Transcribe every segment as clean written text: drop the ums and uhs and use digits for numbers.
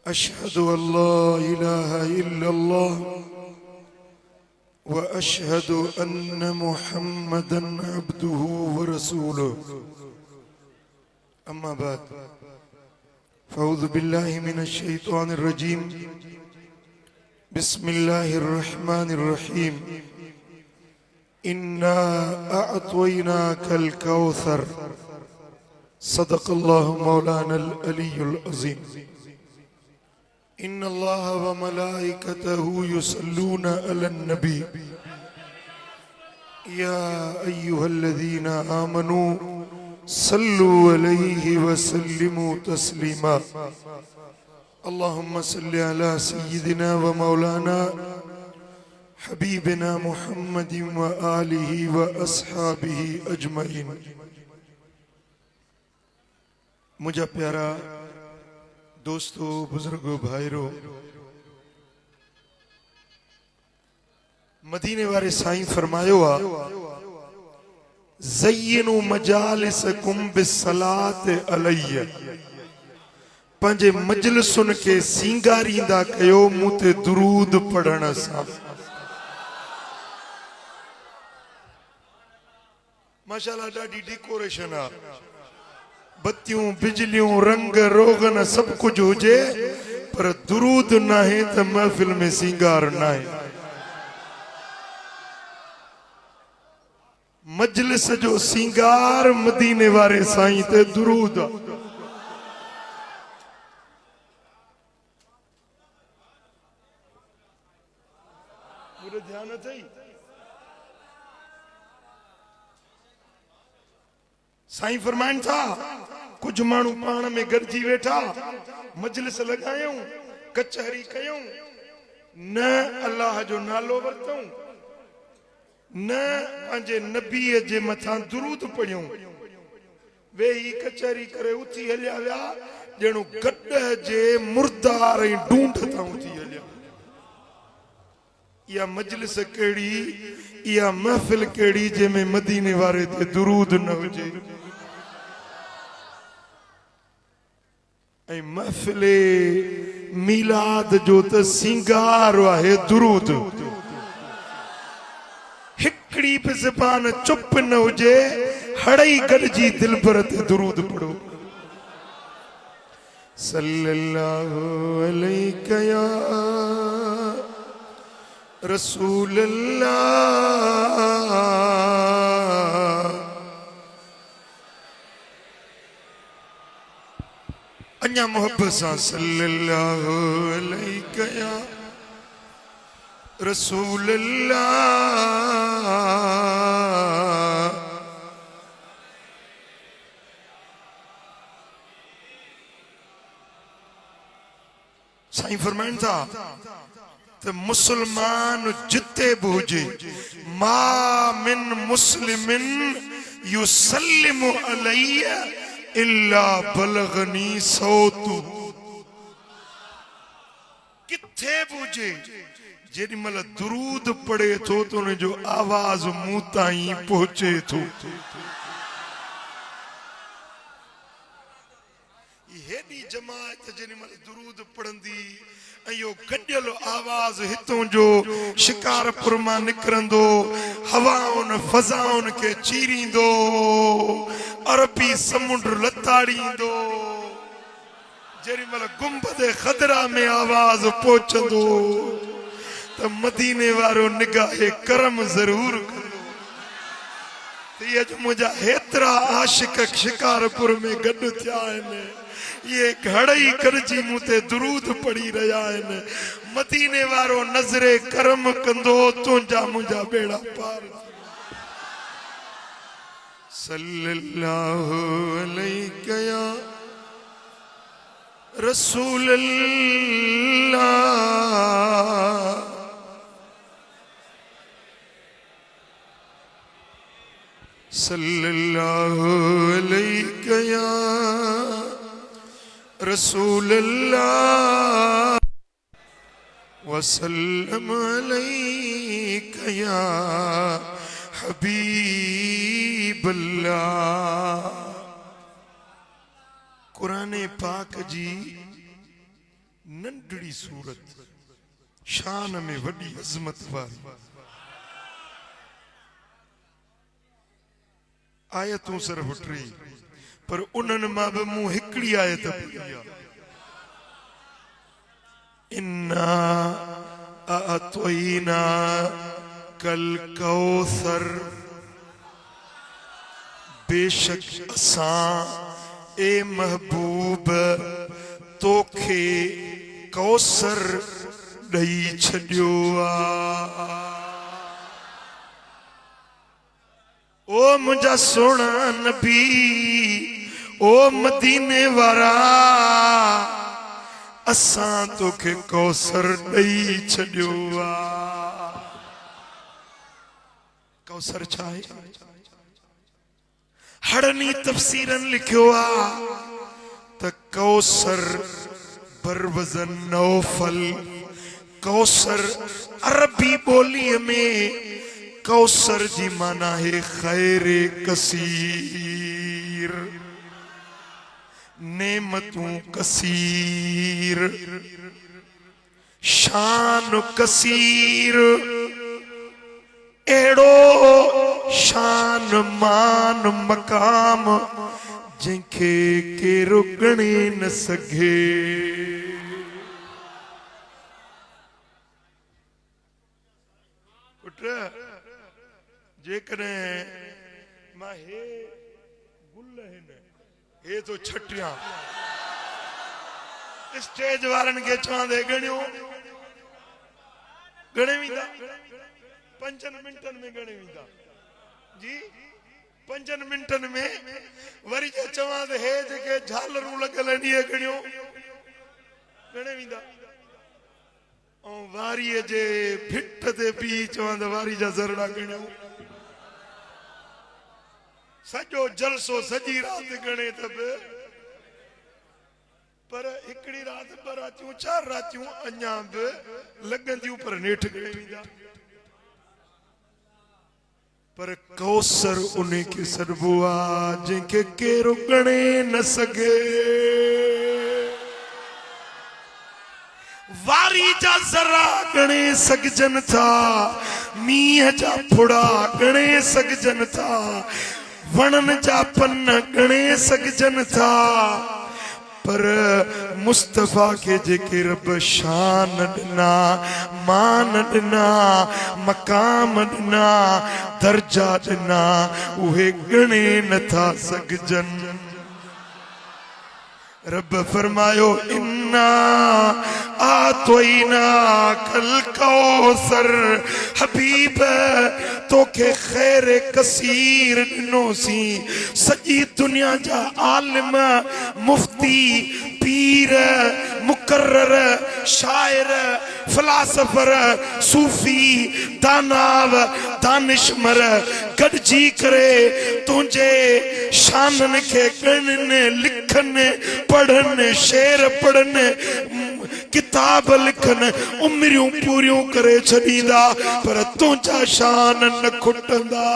अशहदु अल्ला इलाहा इल्लल्लाह व अशहदु अन्न मुहम्मदन अब्दुहु व रसूलुहु। अम्मा बाद फ़अऊज़ु बिल्लाहि मिनश शैतानिर रजीम। बिस्मिल्लाहिर रहमानिर रहीम। इन्ना अअतयनाकल कौसर। सदक़ल्लाहु मौलानल अलीयुल अज़ीम। इन्नल्लाह व मलाइकतहु युसल्लूना अलन नबी या अय्युहल्लज़ीना आमनू सल्लु अलैहि व सल्लिमू तस्लीमा। अल्लाहुम्मा सल्लि अला सय्यिदिना व मौलाना हबीबिना मुहम्मदिन व आलिहि व अस्हाबिहि अजमईन। मुझा प्यारा दोस्तों, बुजुर्गों, भाईरों, मदीने वाले साईं फरमायो आ ज़य्यिनु मजालिसकुम बिस्सलात अलैया। पंजे मजलिसुन के सिंगारींदा कयो मुते दुरूद पढ़ण सां। माशाअल्लाह ॾाढी डेकोरेशन आ, बत्तियों बिजलियों रंग रोगन सब कुछ हुजे, पर दुरूद ना है तो महफिल में सिंगार ना है। मजलिस जो सिंगार मदीने वारे साईं ते दुरूद। पूरे ध्यान अथई। साईं फरमाइन था कुछ मानू पान में गॾिजी वेठा, मजलिस लगायूं, कचहरी कयूं, न अल्लाह जो नालो वरतूं, न पंहिंजे नबीअ जे मथां दुरूद पढ़ियूं। वेही कचहरी करे उथी हलिया विया ॼणो गॾ जे मुर्दार ऐं ढूंढ तां उथी हलिया। इहा मजलिस कहिड़ी, इहा महफ़िल कहिड़ी जंहिंमें मदीने वारे ते दुरूद न हुजे। ऐं महफ़िले मीलाद जो त सिंगार आहे दुरूद। हिकड़ी बि ज़बान चुप न हुजे, हड़ई गॾिजी दिलबर ते दुरूद पढ़ो। सल्लल्लाहु अलैका या रसूल अल्लाह। अन्या मोहब्बत सां सल्लल्लाहु अलैका या रसूल अल्लाह। साईं फरमाइन था तो मुसलमान जिते भी हुजे, मा मिन मुस्लिमिन युसल्लिमु अलैया इल्ला बलगनी सौतु। किथे भी हुजे, जेडी मल दुरूद पढ़े थो तो उन जो आवाज मूं ताईं पहुचे थो। हेडी जमात जेडी मल दुरूद पढ़ंदी ऐं यो गॾियल आवाज हितों जो शिकारपुर मां निकिरंदो, हवाउन फज़ाउन के चीरींदो, अरबी समुंड लताड़ींदो, जेडी मल गुंबद खदरा में आवाज पहुचंदो त मदीने वारो निगाहे करम जरूर कंदो। ये जो मुझा हेतरा आशिक शिकारपुर में गॾु थिया आहिनि, ये घड़ई करजी मुते दुरूद पढ़ी रहा है। मदीने वारो नजरे करम कंदो, तुंजा मुंजा बेड़ा पार। सल्लल्लाहु अलैका या रसूल अल्लाह। सल्लल्लाहु अलैका या रसूल अल्लाह वसल्लम अलैका या हबीब अल्लाह। कुरान पाक जी नंढड़ी सूरत शान में वडी अजमत वाली आयतूं सिर्फ टी पर उन्हनि मां बि मूं हिकिड़ी आयत पढ़ी आहे इन्ना अअतोइना कल कौसर बेशक असां ए महबूब तोखे कौसर ॾई छॾियो आहे ओ मुंहिंजा सोना नबी ओ मदीने वारा असां तोखे कौसर ॾई छॾियो आहे कौसर छा आहे हड़नी तफसीरन लिखियो आहे त कौसर बरवज़न नौफल कौसर अरबी ॿोलीअ में कौसर जी माना है खैर कसीर नेमतूं कसीर शान कसीर एड़ो शान मान मकाम जिनके केरो गणे न सघे जेकॾहिं मां हे गुल आहिनि हे तो छटियां स्टेज वारनि खे चवंदे गणियो गणे वेंदा 5 मिंटनि में गणे वेंदा जी 5 मिंटनि में वरी चवंदे हे जेके झालरूं लॻल आहिनि इहे गणियो गणे वेंदा ऐं वारीअ जे भिट ते पी चवंदा वारी जा ज़रड़ा गणियो सॼो जलसो सॼी राति गणे त बि पर हिकिड़ी राति 2 रातियूं 4 रातियूं अञा बि लॻंदियूं पर नेठि गणे वेंदा पर कौसर उन खे सॾिबो आहे जंहिंखे केरु गणे न सघे वारी जा ज़रा गणे सघजनि था मींहं जा फुड़ा गणे सघजनि था वणन जा पन गणे सघजनि था पर मुस्तफा के जेके रब शान ॾिना मान ॾिना मकाम ॾिना दर्जा ॾिना उहे गणे नथा सघजनि रब फरमायो इन्ना आतोइना कल कौसर हबीब तोखे खैर कसीर ॾिनोसी सॼी दुनिया जा आलिम मुफ्ती पीर मुकर्रर शायर फिलासफर सूफी दानाव दानिशमर गॾिजी करे तुंहिंजे शाननि खे ॻणनि लिखनि पढ़नि शेर पढ़नि किताब लिखनि उमिरियूं पूरियूं करे छॾींदा पर तुंहिंजा शान न खुटंदा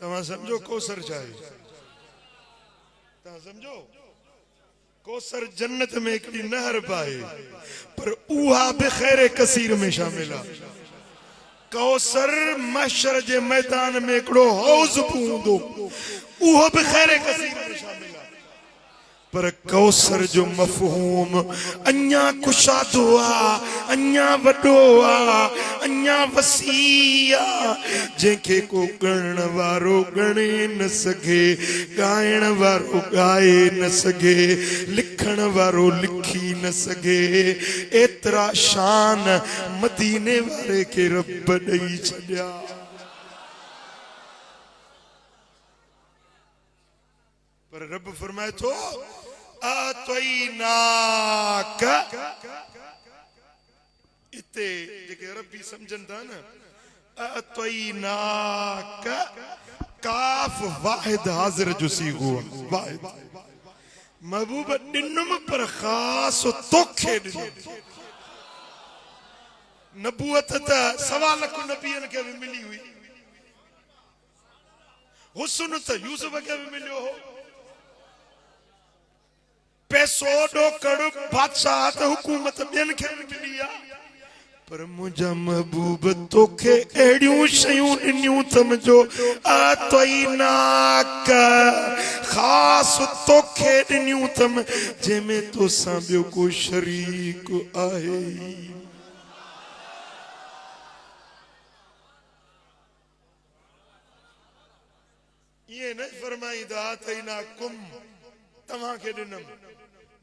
तव्हां सम्झो कौसर छा आहे तव्हां सम्झो कौसर जन्नत में हिकिड़ी नहर पाए पर उहा बि खैर कसीर में शामिल आहे कौसर महशर जे मैदान में हिकिड़ो हौज़ हूंदो उहो बि खैर कसीर में शामिल आहे पर कौसर जो मफ़हूम अञा कुशादो आहे अञा वॾो आहे अञा वसी आहे जंहिंखे को ॻणण वारो ॻणे न सघे ॻाइण वारो ॻाए न सघे लिखण वारो लिखी न सघे एतिरा शान मदीने वारे खे रब ॾई छॾिया पर रब फरमाए थो आतोइनाक इते जेके अरबी सम्झनि था न आतोइनाक काफ वाहिद हाज़िर जो सीगो वाहिद महबूब ॾिनुम पर ख़ास तोखे ॾिनुम नबूअत त 1.25 लाख नबियनि खे बि मिली हुई हुस्न त यूसुफ खे बि मिलियो हो पैसो ॾोकड़ बादशाह त हुकूमत ॿियनि खे मिली आहे पर मुंहिंजा महबूब तोखे अहिड़ियूं शयूं ॾिनियूं समझो आतोइनाक ख़ासि तोखे ॾिनियूं अथम जंहिंमें तोसां ॿियो को शरीक आहे ये न फरमाईंदा आतोइनाकुम तव्हांखे ॾिनम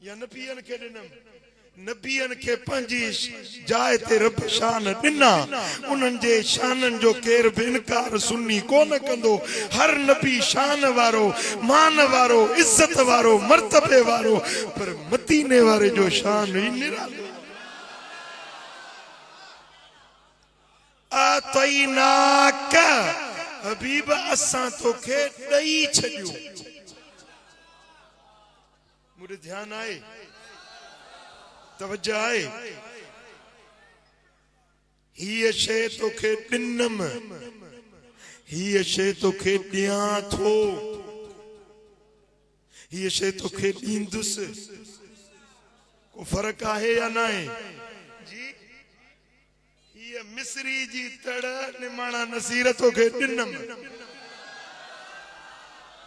या नबियनि खे ॾिनम नबियनि खे पंहिंजी जाइ ते रब शान ॾिना उन्हनि जे शाननि जो केर बि इनकार सुन्नी कोन कंदो हर नबी शान वारो मान वारो इज़त वारो मर्तबे वारो पर मदीने वारे जो शान ई निरालो आतोइनाक हबीब असां तोखे ॾेई छॾियो मुझे ध्यान आए तवज्जो आए हीअ शइ तोखे ॾिनम हीअ शइ तोखे ॾियां थो हीअ शइ तोखे ॾींदुसि को फ़र्क़ु आहे या न आहे जी हीअ मिस्री जी तड़ निमाणा नसीर तोखे ॾिनम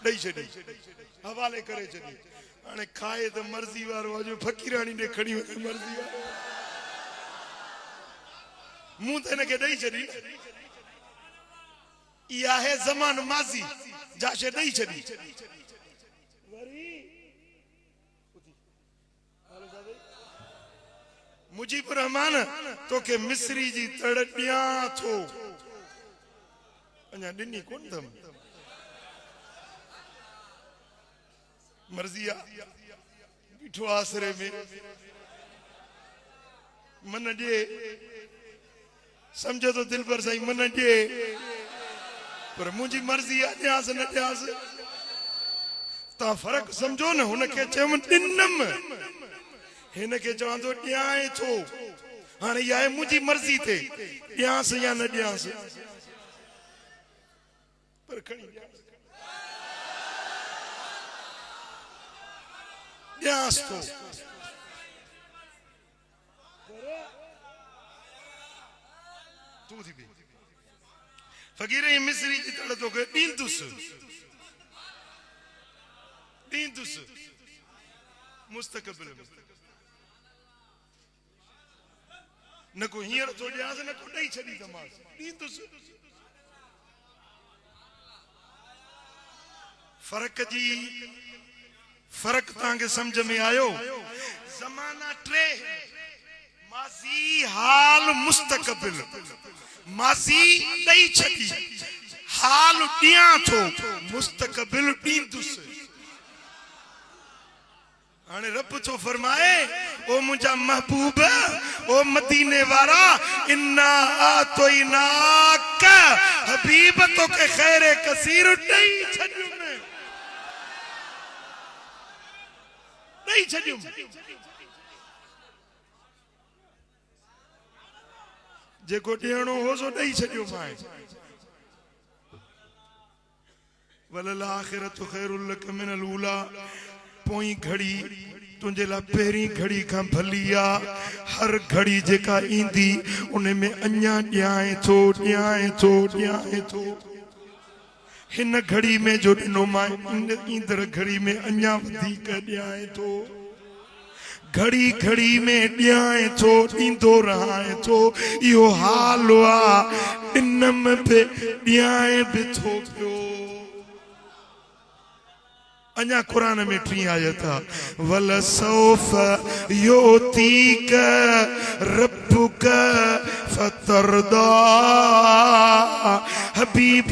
ॾेई छॾी हवाले करे छॾी हाणे खाए त मर्ज़ी वारो अॼु फ़कीराणी ॾे खणी वञे मर्ज़ी वारो मूं त हिनखे ॾेई छॾी इहा आहे ज़मान माज़ी जा शइ ॾेई छॾी मुजीब रहमान तोखे मिस्री जी तड़ ॾियां थो अञा ॾिनी कोन अथम मर्ज़िया बीठो आसरे में मन ॾे समझो तो दिल पर सही मन ॾे पर मुंहिंजी मर्ज़ी आहे ॾियांसि न ॾियांसि तव्हां फ़र्क़ु सम्झो न हुनखे चयमि ॾिनम हिनखे चवां थो ॾियां थो हाणे इहा आहे मुंहिंजी मर्ज़ी ते ॾियांसि या न ॾियांसि पर खणी ॾियांसि थो तूं थी फ़कीर जी मिस्री जी तड़ तोखे ॾींदुसि मुस्तक़बिल में न को हींअर थो ॾियांसि न को ॾेई छॾी तमासि ॾींदुसि फ़र्क़ु तव्हांखे सम्झ में आयो ज़माना टे माज़ी हाल मुस्तक़बिल माज़ी ॾेई छॾी हाल ॾियां थो मुस्तक़बिल ॾींदुसि हाणे रब थो फरमाए ओ मुंहिंजा महबूब ओ मदीने वारा इन्ना आतोइनाक हबीब तोखे ख़ैर कसीर ॾेई छॾियुमि जेको ॾियणो हो सो ॾेई छॾियो मां वलल आखिरतु खैरुल लक मिनल ऊला पोई घड़ी तुंहिंजे लाइ पहिरीं घड़ी खां भली आहे हर घड़ी जेका ईंदी उन में अञा ॾियां थो हिन घड़ी में जो ॾिनो मां ईंदड़ घड़ी में अञा वधीक ॾियां थो घड़ी घड़ी में ॾियां थो ॾींदो रहां थो इहो हाल आहे ॾिनम बि ॾियां बि थो पियो अञा कुरान में 3 आयत वल सौफ योतीक रब्बुक फतरदा हबीब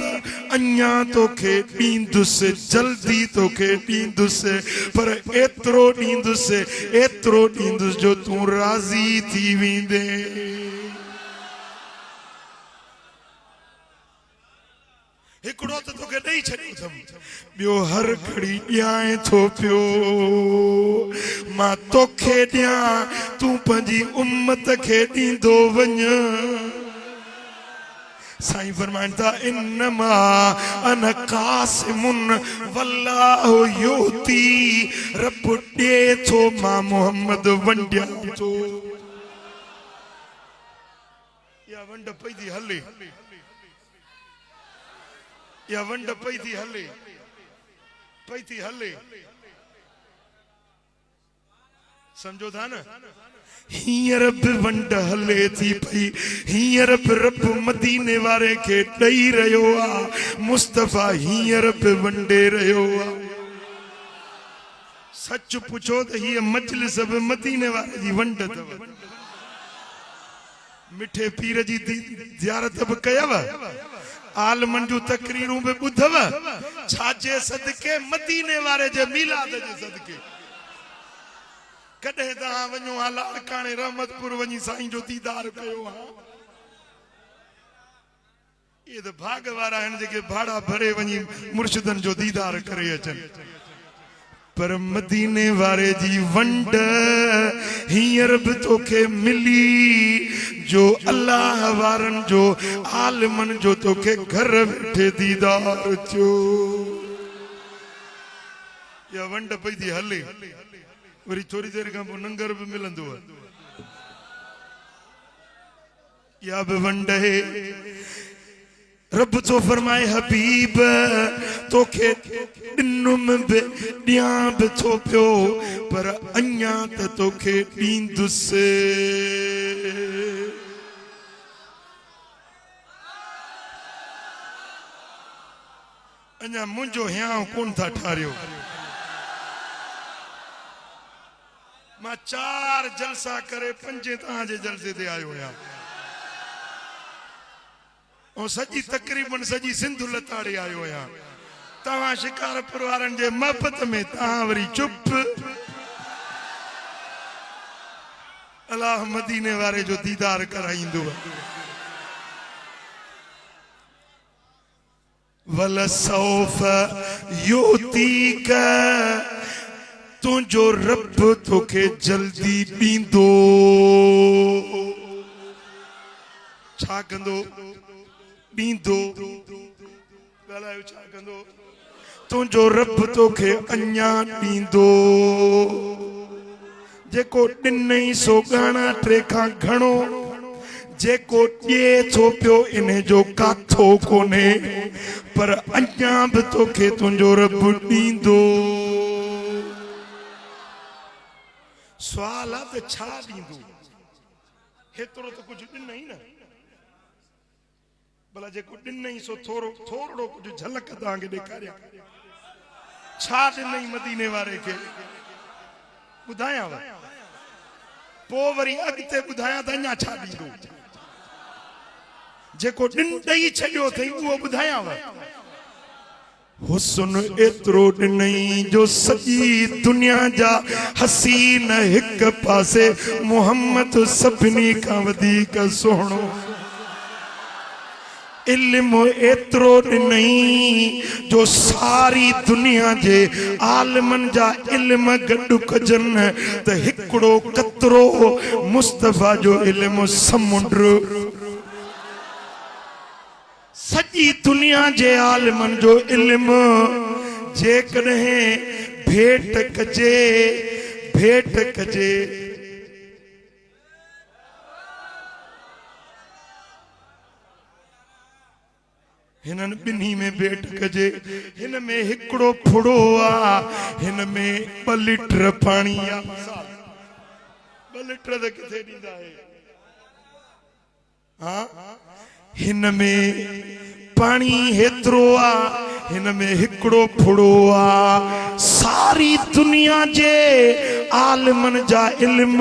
अञा तोखे ॾींदुसि जल्दी तोखे ॾींदुसि पर एतिरो ॾींदुसि जो तूं राज़ी थी वेंदे हिकिड़ो त तोखे ॾेई छॾियो अथमि ॿियो हर घड़ी ॾियां थो पियो मां तोखे ॾियां तूं पंहिंजी उम्मत खे ॾींदो वञ साईं फरमाइनि था इन्नमा अन कासिमुन वल्लाहु युत मोती रब दे थो मां मोहम्मद वंडिया थो या वंड पई थी हले या वंड पई थी हले समझो था ना हींअर बि वंड हले थी पई हींअर बि रब मदीने वारे खे ॾेई रहियो आहे मुस्तफ़ा हींअर बि वंडे रहियो आहे सच पुछो त हीअ मजलिस बि मदीने वारे जी वंड अथव मिठे पीर जी ज़ियारत बि कयव आलमन जूं तकरीरूं बि ॿुधव छाजे सदके मदीने वारे जे मीलाद जे सदके कॾहिं तव्हां वञो हा लाड़काणे रहमतपुर वञी साईं जो दीदार कयो हा ये तो भाग वारा आहिनि जेके भाड़ा भरे वञी मुर्शिदन जो दीदार करे अचनि पर मदीने वारे जी वंड हींअर बि तोखे मिली जो अल्लाह वारनि जो आलमन जो तोखे घर वेठे दीदार थियो या वंड पई थी हले वरी थोड़ी देर खां पोइ नंगर बि मिलंदो आहे या बि वंड है रब तो फरमाए हबीब तोखे ॾिनुम बि ॾियां बि थो पियो पर अञा त तोखे ॾींदुसि अञा मुंहिंजो हियांव कोन था ठारियो मां 4 जलसा करे 5 तव्हांजे जलसे ते आयो आहियां और सजी तकरीबन सजी सिंधु लताड़े आयो आहियां तव्हां शिकारपुर वारनि जे महबत में तव्हां वरी चुप अल्लाह मदीने वारे जो दीदार कराईंदो वल सौफ युतीक तुंहिंजो रब तोखे जल्दी ॾींदो छा कंदो ॾींदो ॻाल्हायो छा कंदो तुंहिंजो रब तोखे अञा ॾींदो जेको ॾिनई सो ॻाणा टे खां घणो जेको ॾिए थो पियो इन जो काथो कोन्हे पर अञा बि तोखे तुंहिंजो रब ॾींदो सुवाल आहे त छा ॾींदो हेतिरो त कुझु ॾिनई न भला जेको ॾिनई सो थोरो कुझु झलक तव्हांखे ॾेखारियां छा ॾिनई मदीने वारे खे ॿुधायांव पोइ वरी अॻिते ॿुधायां त अञा छा ॾींदो जेको ॾेई छॾियो अथई उहो ॿुधायांव हुस्न एतिरो ॾिनई जो सॼी दुनिया जा हसीन हिक पासे मोहम्मद सभिनी खां वधीक सुहिणो इल्म एतिरो ॾिनई जो सारी दुनिया जे आलमन जा इल्म गॾु कजनि त हिकिड़ो कतरो मुस्तफ़ा जो इल्म समुंड सॼी दुनिया जे आलमन जो इल्म जेकॾहिं भेट कजे हिननि ॿिन्ही में भेट कजे हिन में हिकिड़ो फुड़ो आहे हिन में 2 लीटर पाणी आहे 2 लीटर त किथे ॾींदा आहे हा हिन में पाणी हेतिरो आहे हिन में हिकिड़ो फुड़ो आहे सारी दुनिया जे आलमन जा इल्म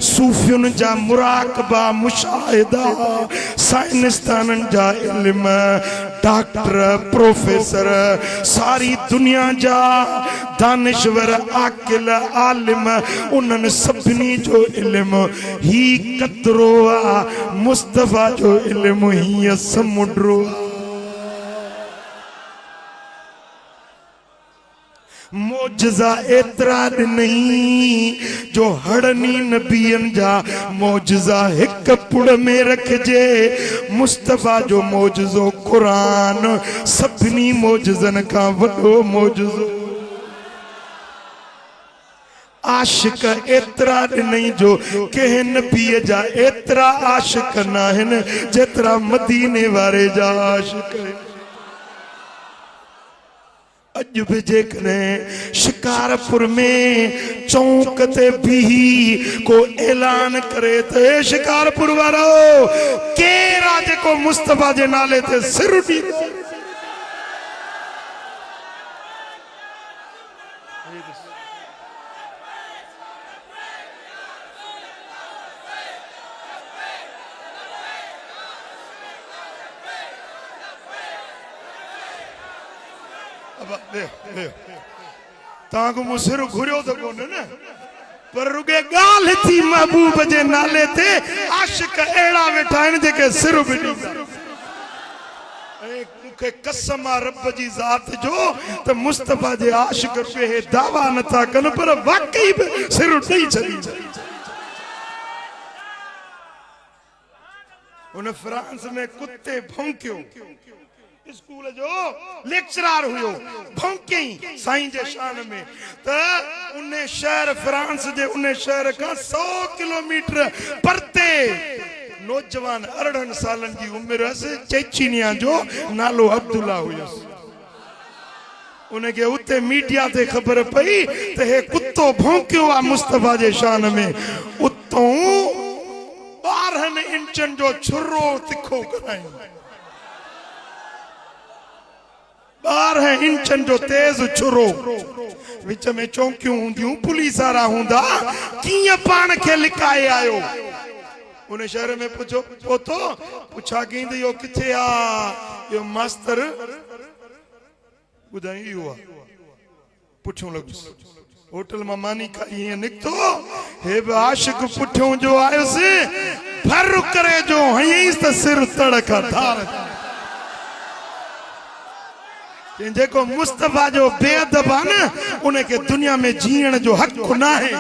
सूफियुनि जा मुराकबा मुशाहिदा साइंसदाननि जा इल्म डॉक्टर प्रोफेसर सारी दुनिया जा दानिश्वर आकिल आलिम उन्हनि सभिनी जो इल्म ही कतरो आहे मुस्तफ़ा जो इल्म हीअ समुंडो मौजज़ा एतिरा ॾिनई जो हड़नी नबियनि जा मौजज़ा हिक पुड़ में रखजे मुस्तफ़ा जो मौजज़ो क़ुरान सभिनी मौजज़नि खां वॾो मौजज़ो आशिक एतरा नहीं जो कह नबी जा एतरा आशिक नाहिन जेतरा मदीने वारे जा आशिक है। अज भी जेकॾहिं शिकारपुर में चौक ते भी को ऐलान करे ते शिकारपुर वारो केरा जेको मुस्तफा जे नाले ते सिर उठी ताको मुसिर घुरियो तो कोन न पर रुगे गाल थी महबूब जे नाले ते आशिक एड़ा वेठा आहिनि जेके सिर बिड़ी मुखे कसम आ रब जी जात जो त मुस्तफा जे आशिक पे दावा नथा कन पर वाकई सिर ॾेई छॾी। उन फ्रांस में कुत्ते भौंकियो स्कूल जो लेक्चरार हुयो भौंकई साईं जे शान में त उन शहर फ्रांस जे उन शहर का 100 किलोमीटर परते नौजवान 18 सालन जी उम्र से चेचिनिया जो नालो अब्दुल्ला हुयो। उनके उते मीडिया ते खबर पई त हे कुत्तो भौंकियो आ मुस्तफा जे शान में उतो 12 इंचन जो छुरो तिखो कराई 12 इंचन जो तेज छुरो विच में चौकियूं हुंदियूं पुलिस वारा हुंदा कीअं पाण खे लिकाए आयो। उन शहर में पुछो पोतो पुछा कईं यो किथे आ यो मास्तर ॿुधाई इहो आहे पुछूं लॻुसि होटल मां मानी खाई ईअं निकितो हे बि आशिक पुठियों जो आयुसि भर करे जो हयईंसि त सिर तड़क धार जेको मुस्तफा जो बेअदब आहे न उनखे दुनिया में जीअण जो हक़ न आहे।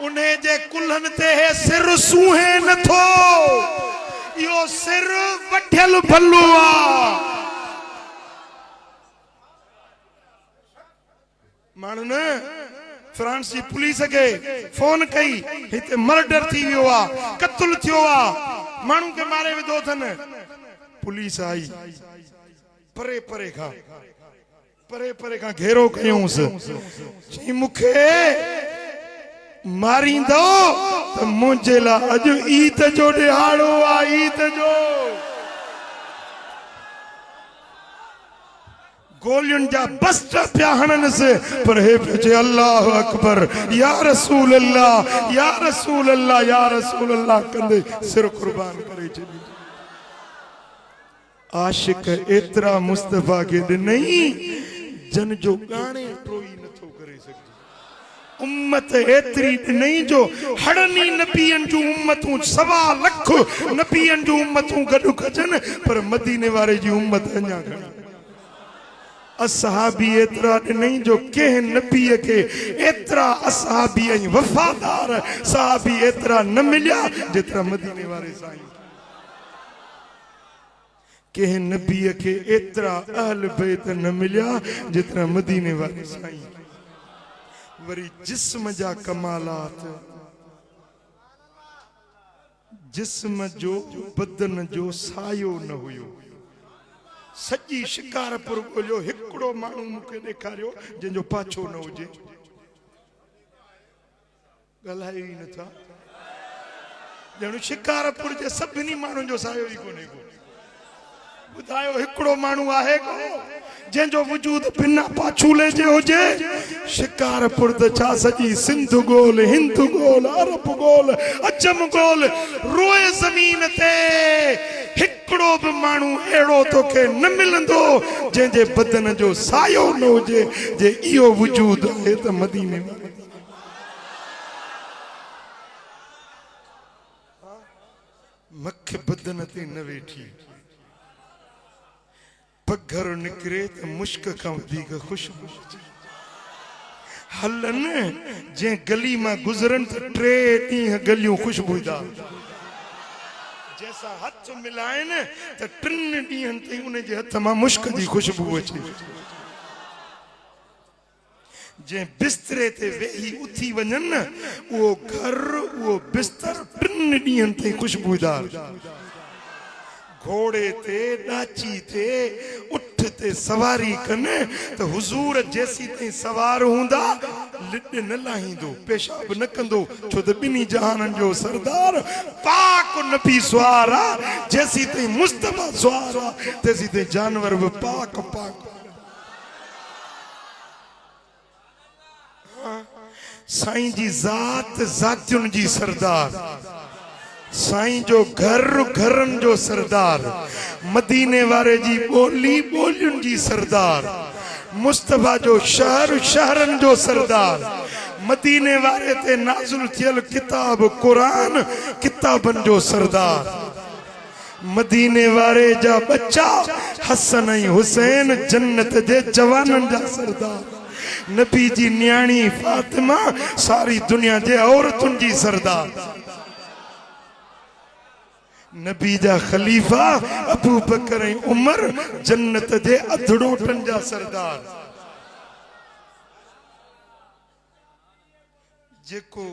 उन्हे जे कुल्हनि ते हे सिर सूहे नथो इहो सिर वठियल भल्लो आहे। माण्हू न फ्रांस जी पुलिस खे फोन कई हिते मर्डर थी वियो आहे क़त्ल थियो आहे माण्हू खे मारे विधो अथनि। पुलिस आई परे परे खां घेरो कयूंसि चई मूंखे मारींदो त मुंहिंजे लाइ अॼु ईद जो ॾिहाड़ो आहे ईद जो। गोलियुनि जा बस्ट पिया हणनसि पर हे पियो चए अल्लाह अकबर या रसूल अल्लाह या रसूल अल्लाह या रसूल अल्लाह कंदे सिर कुर्बान करे छॾी। आशिक एतरा मुस्तफा के ॾिनई जन जो गाणे टोई नथो करे सघे। उम्मत एतरी ॾिनई जो हड़नी नबियन जूं उम्मतूं 1.25 लख नबियन जूं उम्मतूं गॾु कजन पर मदीने वारे जी उम्मत अञा घणी। असहाबी एतरा ॾिनई जो कंहिं नबीअ खे एतरा असहाबी ऐं वफ़ादार सहाबी एतरा न मिलिया जेतिरा मदीने वारे साईं। कंहिं नबीअ खे एतरा अहल बैत न मिलिया जेतिरा मदीने वारे साईं। वरी जिस्म जा कमालात जिस्म जो बदन जो सायो न हुयो। सॼी शिकारपुर ॻोल्हियो हिकिड़ो माण्हू मूंखे ॾेखारियो जंहिंजो पाछो न हुजे। ॻाल्हायो ई नथा ॼण शिकारपुर जे सभिनी माण्हुनि जो सायो ई कोन्हे को। ॿुधायो हिकिड़ो माण्हू आहे को जंहिंजो वजूद बिना पाछूले जे हुजे। शिकारपुर त छा सॼी सिंध गोल हिंद गोल अरब गोल अजम गोल रोए ज़मीन ते हिकिड़ो बि माण्हू अहिड़ो तोखे न मिलंदो जंहिंजे बदन जो सायो न हुजे जे इहो वजूद आहे त मदीने में। मख बदन ते न वेठी पघर निकिरे त मुश्क खां वधीक खुशबू हलन जंहिं गली मां गुज़रनि त 3 ॾींहं गलियूं खुशबूदार जैसा हथ मिलाइन त 3 ॾींहंनि ताईं उन जे हथ मां मुश्क जी खुशबू अचे। जे बिस्तरे ते वेही उथी वञन वो घर वो बिस्तर 3 ॾींहंनि ताईं खुशबूदार घोड़े ते डाची ते उठ ते सवारी कने तो हुजूर जैसी ताईं सवार हुंदा लिड न लाहींदो पेशाब न कंदो छो त बिनी जहानन जो सरदार पाक नबी सवारा जैसी ताईं मुस्तफा सवारा तैसी ताईं जानवर भी पाक पाक साईं जी जात जातियुन जी सरदार साईं जो घर घरन जो सरदार मदीने वारे जी बोली बोलियुन जी सरदार मुस्तफा जो शहर शहरन जो सरदार मदीने वारे ते नाज़िल थियल किताब कुरान किताबन जो सरदार मदीने वारे जा बच्चा हसन ऐं हुसैन जन्नत जे जवानन जा सरदार नबी जी न्याणी फातिमा सारी दुनिया जे औरतुन जी सरदार नबी जा खलीफा अबू बकर ऐं उमर जन्नत जे अधड़ोटन जा सरदार जेको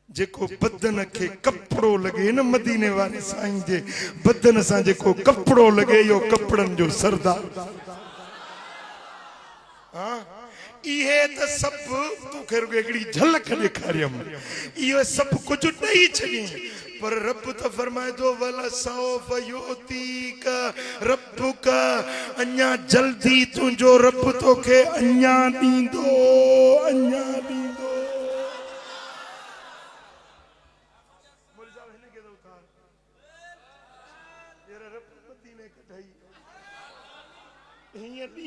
जेको बदन के कपड़ो लगे न मदीने वाले साईं जे बदन सां जेको कपड़ो लगे यो कपड़न जो सरदार इहे त सब तू खेर एकड़ी झलक ॾेखारियम इहो सब कुछ ॾेई छॾी पर रब तो फरमाए दो वला सौफ युतीक रब्बुक अन्या जल्दी तुंजो रब तोखे अन्या ॾींदो अन्या ॾींदो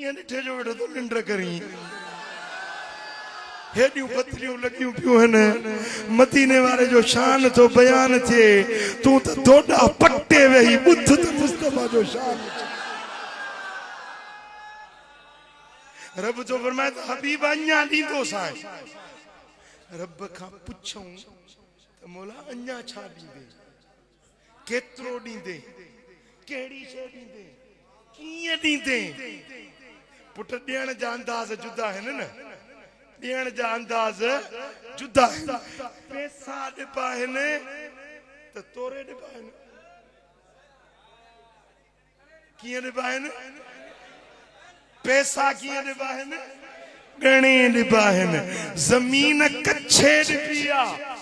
हीअं ॾिठे जो वेठो तो निंड करी हेडियूं पतलियूं लगियूं पियूं आहिनि मदीने वारे जो शान तो बयान थे तू तो दोडा पट्टे वेही बुध तो मुस्तफा जो शान रब तो फरमाए तो हबीब अन्या ॾींदो साईं रब खां पुछूं त मौला अन्या छा ॾींदे केतिरो ॾींदे कहिड़ी शइ ॾींदे कीअं ॾींदे पुट ॾियण जा अंदाज़ जुदा आहिनि न ॾियण जा अंदाज़ जुदा आहिनि पैसा ॾिबा आहिनि त तोरे ॾिबा आहिनि कीअं ॾिबा आहिनि पैसा कीअं ॾिबा आहिनि ॻणे ॾिबा आहिनि ज़मीन कच्छे ॾिबी आहे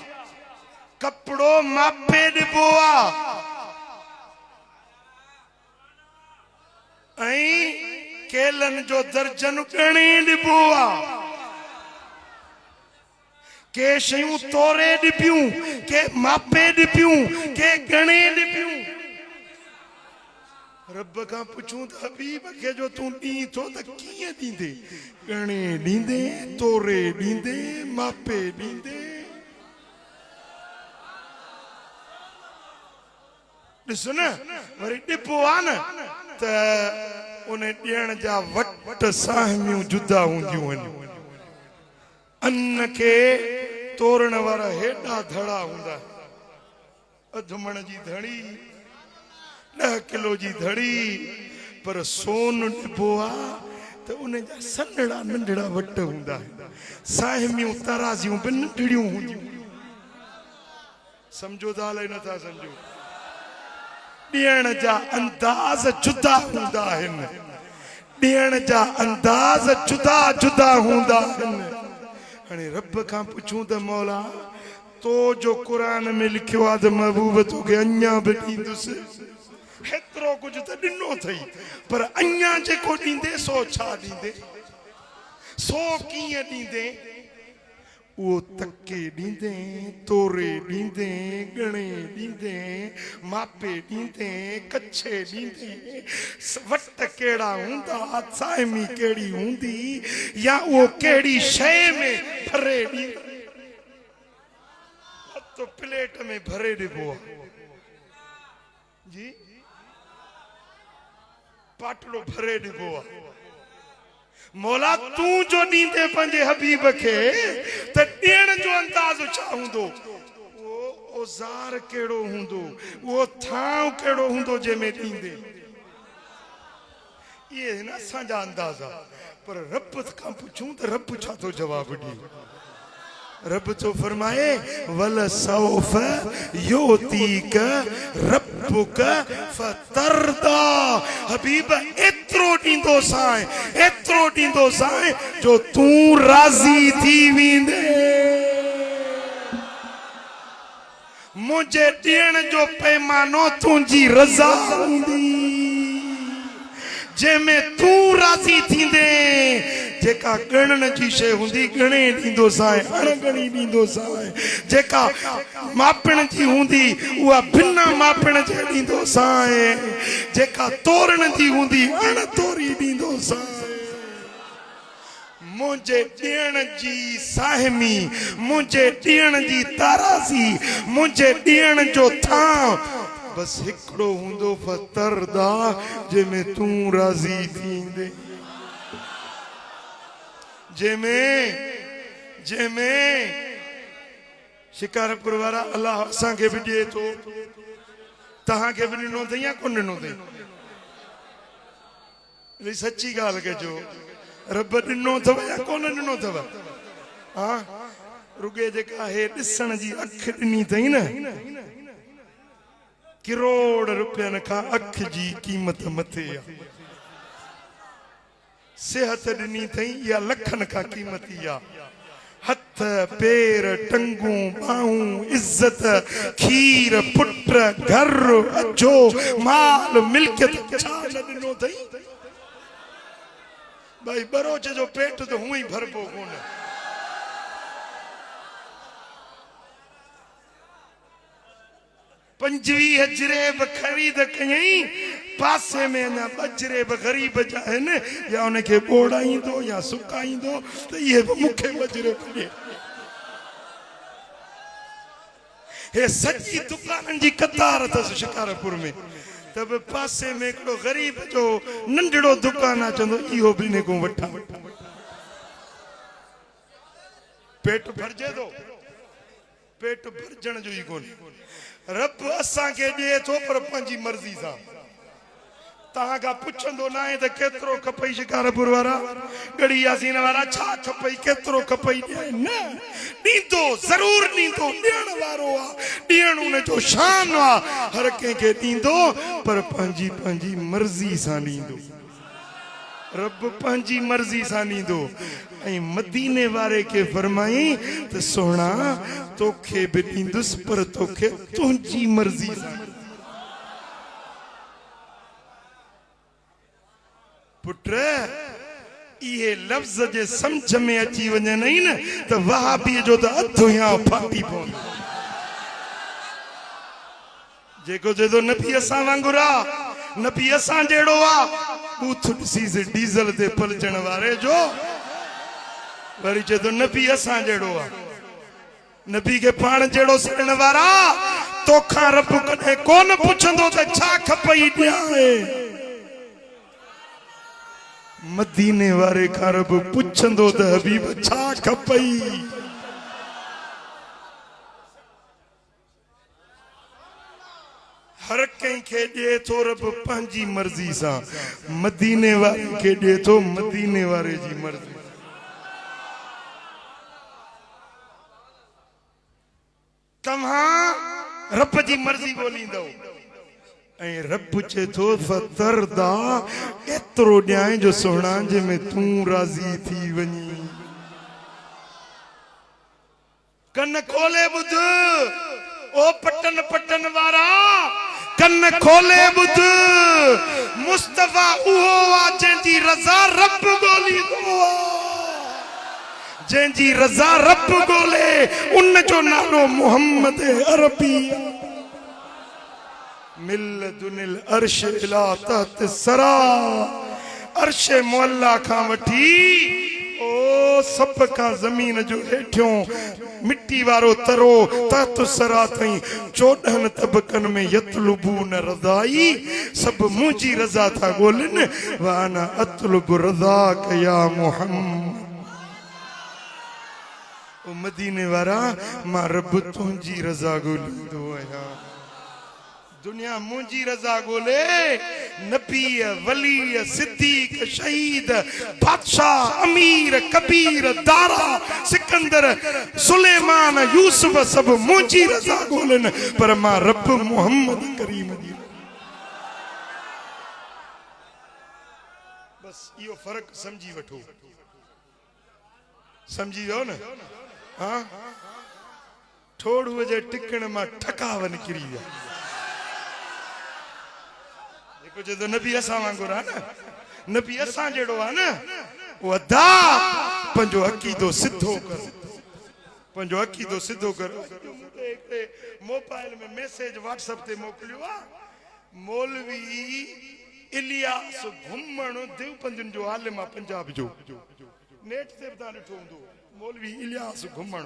कपिड़ो मापे ॾिबो आहे ऐं केलन जो दर्जन ॻणे ॾिबो आहे के शयूं तोरे ॾिबियूं के मापे ॾिबियूं के ॻणे ॾिबियूं रब खां पुछूं त हबीब खे जो तूं ॾीं थो त कीअं ॾींदे ॻणे ॾींदे तोरे ॾींदे मापे ॾींदे ॾिस न वरी ॾिबो आहे न त उन ॾियण जा वट साहिमियूं जुदा हूंदियूं आहिनि अन्न के तोरण वारा हेॾा धड़ा हूंदा अधु मण जी धड़ी 10 किलो जी धड़ी पर सोन ॾिबो आहे त उन जा सन्हड़ा नंढड़ा वट हूंदा साहिमियूं तराज़ियूं बि नंढड़ियूं हूंदियूं समझो था अलाए नथा समझो ॾियण जा अंदाज़ जुदा हूंदा आहिनि ॾियण जा अंदाज़ जुदा जुदा हूंदा आहिनि हाणे रब खां पुछूं त मौला तो जो कुरान में लिखियो आहे त महबूब तोखे अञा बि ॾींदुसि हेतिरो कुझु त ॾिनो अथई पर अञा जेको ॾींदे सो छा ॾींदे सो कीअं ॾींदे वो तके ॾींदे तोरे ॾींदे ॻणे ॾींदे मापे ॾींदे कच्छे ॾींदे वट कहिड़ा हूंदा साइमी कहिड़ी हूंदी या उहो कहिड़ी शइ में भरे ॾींदे तो प्लेट में भरे ॾिबो आहे जी पाटलो भरे ॾिबो आहे मौला तू जो ॾींदे पंहिंजे हबीब खे त ॾियण जो अंदाज़ छा हूंदो वो औज़ार कहिड़ो हूंदो वो थांव कहिड़ो हूंदो जंहिंमें ॾींदे इहे न असांजा अंदाज़ा पर रब खां पुछूं त रब छा तो जवाब दी रब तो फरमाए वल सौफ योतीक रब्बुक फतरदा हबीब एतरो दींदो साए जो तू राजी थी वेंदे मुझे ॾियण जो पैमानो तुंहिंजी रज़ा हूंदी जंहिंमें तू राज़ी थींदे जेका गणन जी शइ हूंदी गणे ॾींदो साए अणगणी ॾींदो साए जेका मापण जी हूंदी उहा बिना मापण जे ॾींदो साए जेका तोरण जी हूंदी अण तोरी ॾींदो साए मुझे ॾियण जी साहिमी मुझे ॾियण जी ताराज़ी मुझे ॾियण जो थां बस हिकिड़ो हूंदो फतरदा जंहिंमें तूं राज़ी थींदे जंहिंमें शिकारपुर वारा अल्लाह असांखे बि ॾिए थो तव्हांखे बि ॾिनो अथई या कोन ॾिनो अथई सची ॻाल्हि कजो रब ॾिनो अथव या कोन ॾिनो अथव हा रुगे जेका हे ॾिसण जी अख ॾिनी अथई न करोड़ रुपयनि खां अख जी क़ीमत मथे आहे सेहत ॾिनी अथई या लखनि खां क़ीमती आहे हथ पेर टंगूं बाहूं इज्जत खीर पुट घर अचो माल मिल्कियत छा न ॾिनो अथई भाई बरोच जो पेट तो हुई ही भरबो कोन 25 हजरे खरीद कयई पासे में ना बजरे गरीब जान या उनके बोड़ाईंदो या सुकाईंदो तो ये मुखे बजरे पड़े हे सच्ची दुकान जी कतार अथस शिकारपुर में तब पासे में हिकिड़ो गरीब जो नंढड़ो दुकान आहे चवंदो इहो बि ने को वठा पेट भरजे थो पेट भरजण जो ई कोन्हे रब असांखे ॾिए थो पर पंहिंजी मर्ज़ी सां तव्हां खां पुछंदो न आहे त केतिरो खपई शिकारपुर वारा गड़ी यासीन वारा छा खपई केतिरो खपई न ॾींदो ज़रूर ॾींदो ॾियण वारो आहे ॾियण उनजो शान आहे हर कंहिंखे ॾींदो पर पंहिंजी पंहिंजी मर्ज़ी सां ॾींदो रब पंहिंजी मर्ज़ी सां ॾींदो ऐं मदीने वारे खे फरमाई त सोना तोखे बि ॾींदुसि पर तोखे तुंहिंजी मर्ज़ी सां पुट ये लफ्ज जे समझ में अची वने नहीं न तो वहाबी जो तो अधो यहाँ फाटी पौंदो जेको जे तो नबी असां वांगुरा नबी असां जेड़ो आ बूथ सी से डीजल दे पलचण वारे जो वरी जे तो नबी असां जेड़ो आ नबी के पाण जेड़ो सड़न वारा तोखा रब कदे कोन पुछंदो त छा खपई ॾियां मदीने वारे खां रब पुछंदो त हबीब छा खपई हर कंहिंखे ॾिए थो रब पंहिंजी मर्ज़ी सां मदीने वारे खे ॾिए थो मदीने वारे जी मर्ज़ी तव्हां रब जी मर्ज़ी ॻोल्हींदव ऐं रब चे थो फतरदा एतिरो ॾियां जो सोना जंहिंमें तूं राज़ी थी वञी कन खोले ॿुध ओ पटन पटन वारा कन खोले ॿुध मुस्तफा उहो आहे जंहिंजी रज़ा रब ॻोल्हींदो जंहिंजी रज़ा रब ॻोल्हे उन जो नालो मुहम्मद अरबी मिल्लदुनिल अर्श इला तहत सरा अर्श मुअल्ला खां वठी ओ सब का जमीन जो हेठियों मिट्टी वारो तरो तहत सरा ताईं 14 तबकन में यतलुबून रज़ाई सब मुंहिंजी रज़ा था ॻोल्हन वाना अतलुब रज़ाक या मुहम्मद ओ मदीने वारा मां रब तुंहिंजी रज़ा ॻोल्हींदो आहियां दुनिया मुंजी रजा गोले नबी वली सिद्दीक शहीद बादशाह अमीर कबीर दारा सिकंदर सुलेमान यूसुफ सब मुंजी रजा गोलन पर मां रब मोहम्मद करीम जी बस यो फर्क समझी वठो समझी वियो न हाँ थोड़ू जे टिकण मां ठकावन किरी विया जो नबी असा वांगुर है ना नबी असा जेड़ो है ना वो अदा पंजो अकीदो सिद्धो कर पंजो अकीदो सिद्धो कर मोबाइल में मैसेज व्हाट्सएप ते मोकलियो मौलवी इलियास घुमण देवबंदन जो आलिम पंजाब जो नेट ते बता ॾिठो हूंदो मौलवी इलियास घुमण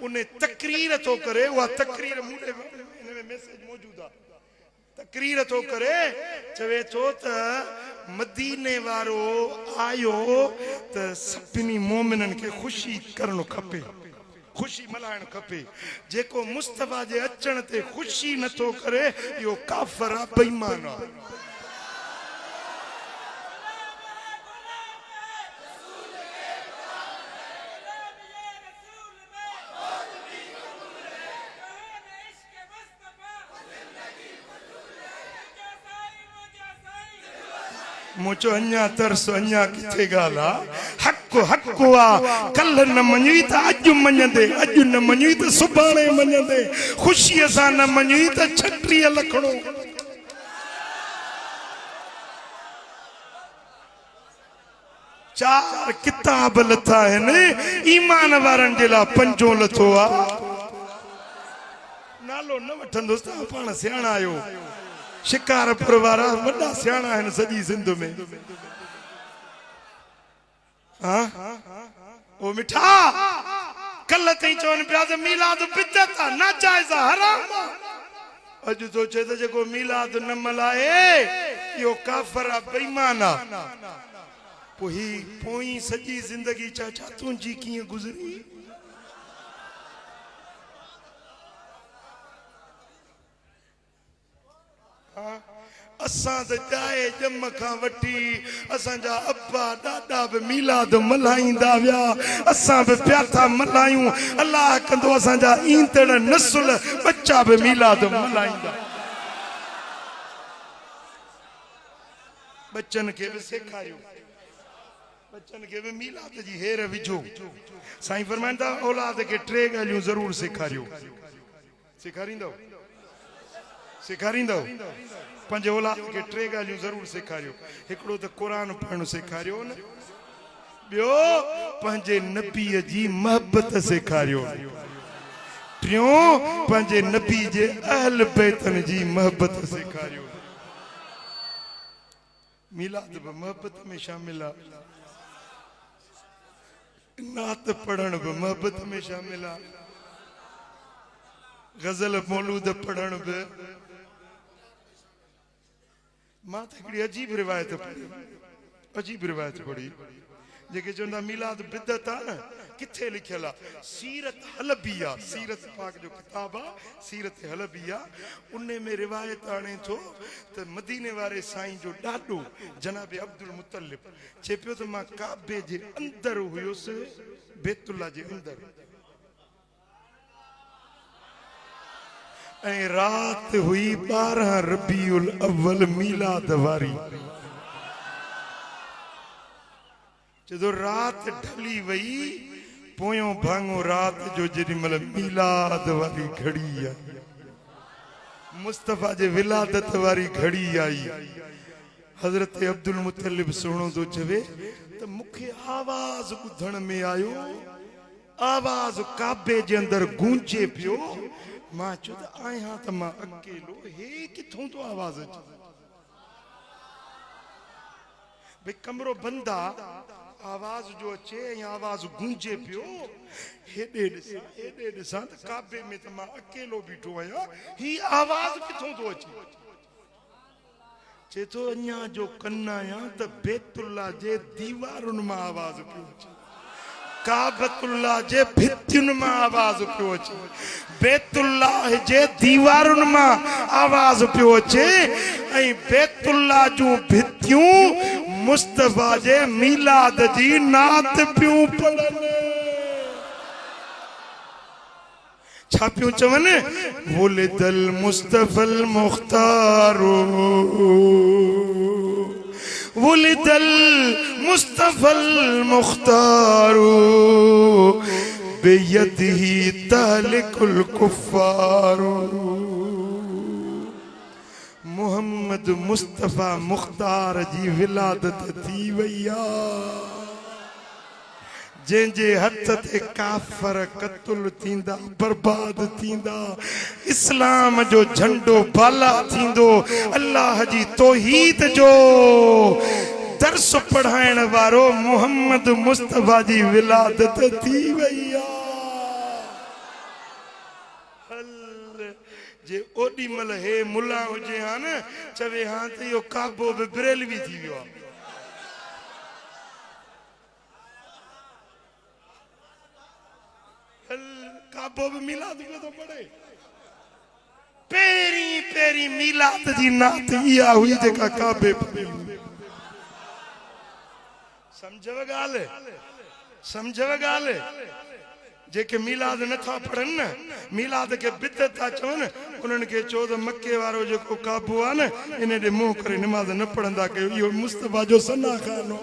उन्हें तकरीर तो करे वो तकरीर मुंडे में मैसेज मौजूद है तकरीर तो करे चवे तो मदीने वारो आयो त सभिनी मोमिनन के खुशी करणो खपे खुशी मल्हाइण खपे जेको मुस्तफा जे अचण ते खुशी नथो करे यो काफर आ बेईमान आ मुझो अन्या तरस अन्या किथे गाला हक हकुआ कल न मञी त अज मञंदे अज न मञी त सुभाणे मञंदे खुशी सा न मञी त छटरी लखड़ो चार किताब लथा है ने ईमान वारन जे ला पंजो लथो आ नालो न वठंदोस त पाण सियाणा आयो शिकारपुर वारा वॾा सियाणा आहिनि सॼी सिंध में हाँ ओ मिठा कल ताईं चवनि पिया त मीलाद बिदत आहे नाजाइज़ आहे हराम अॼु तो चए त जेको मीलाद न मल्हाए इहो काफ़िर आहे बेईमान आहे पोइ ही पोइ सॼी ज़िंदगी छा तुंहिंजी कीअं गुज़री असां त जाए जम खां वठी असांजा अब्बा ॾाॾा बि मीलाद मल्हाईंदा विया असां बि पिया था मल्हायूं अलाह कंदो असांजा ईंदड़ नसुल बच्चा बि मीलाद मल्हाईंदा बच्चन खे बि सेखारियो बच्चन खे बि मीलाद जी हेर विझो साईं फरमाईंदा औलाद खे टे ॻाल्हियूं ज़रूर सेखारियो सेखारींदव सेखारींदव पंहिंजे औलाद खे टे ॻाल्हियूं ज़रूर सेखारियो हिकिड़ो त क़ुरान पढ़णु सेखारियो न ॿियो पंहिंजे नबीअ जी मोहबत सेखारियो टियों पंहिंजे नबी जे अहल बैतन जी मोहबत सेखारियो मीलाद बि मोहबत में शामिल आहे नात पढ़ण बि मोहबत में शामिल आहे गज़ल मौलूद पढ़ण बि मां त हिकिड़ी अजीब रिवायत पढ़ी जेके चवंदा मीलाद बिदत आहे न किथे लिखियल आहे सीरत हलबिया सीरत पाक जो किताब आहे सीरत हलबिया उन में रिवायत आणे थो त मदीने वारे साईं जो ॾाॾो जनाब अब्दुल मुतलिब चए पियो त मां काबे जे अंदर हुयुसि बैतुल्ला जे अंदर ऐं रात हुई 12 रबीउल अव्वल मीलाद वारी जदों रात ढली वई पोयों भाङो रात जो जेॾीमहिल मीलाद वारी घड़ी आई मुस्तफा जे विलादत वारी घड़ी आई हज़रत अब्दुल मुतलिब सुहिणो थो चवे त मूंखे आवाज़ ॿुधण में आयो आवाज़ काबे जे अंदर गूंजे पियो मां चयो त आहियां त मां अकेलो हे किथों तो आवाज़ अचे भई कमरो बंद आहे आवाज़ जो अचे ऐं आवाज़ गूंजे पियो हेॾे ॾिसां त काबे में त मां अकेलो बीठो आहियां ही आवाज़ किथों तो अचे चए थो अञा जो कन आहियां त बैतुल्ला जे दीवारुनि मां आवाज़ पियो अचे काबतुल्लाह जे भितियुनि मां आवाज़ पियो अचे, बैतुल्लाह जे दीवारुनि मां आवाज़ पियो अचे, ऐं बैतुल्लाह जूं भितियूं मुस्तफा जे मीलाद जी नात पियूं पढ़नि। छा पियूं चवनि? वुलिदल मुस्तफल मुख्तारो, वुलिदल मुस्तफल मुख्तारो, बेयदिही तालिकुल कुफ्फारो। मोहम्मद मुस्तफा मुख्तार जी विलादत थी वैया, जंहिंजे हथ ते काफर कतुल थींदा, बर्बाद थींदा, इस्लाम जो झंडो बाला थींदो, अल्लाह जी तौहीद जो दर्स पढ़ाइण वारो मोहम्मद मुस्तफा जी विलादत थी वैया। जे ओडी मल हे मुला हुजे हा न, चवे हा त इहो काबो बि बरेलवी थी वियो आहे। काबो भी मिलाद में तो पढ़े। पेरी पेरी मिलाद जी नात इहा हुई जेका काबे पढ़ी। समझव ॻाल्हि? समझव ॻाल्हि? जेके मिलाद नथा पढ़नि न, मिलाद के बिदअत था चवनि, उन्हनि खे चओ त मके वारो जेको काबो आहे न, इन ॾे मुंहुं करे निमाज़ न पढ़ंदा कयो, इहो मुस्तफा जो सना खानो।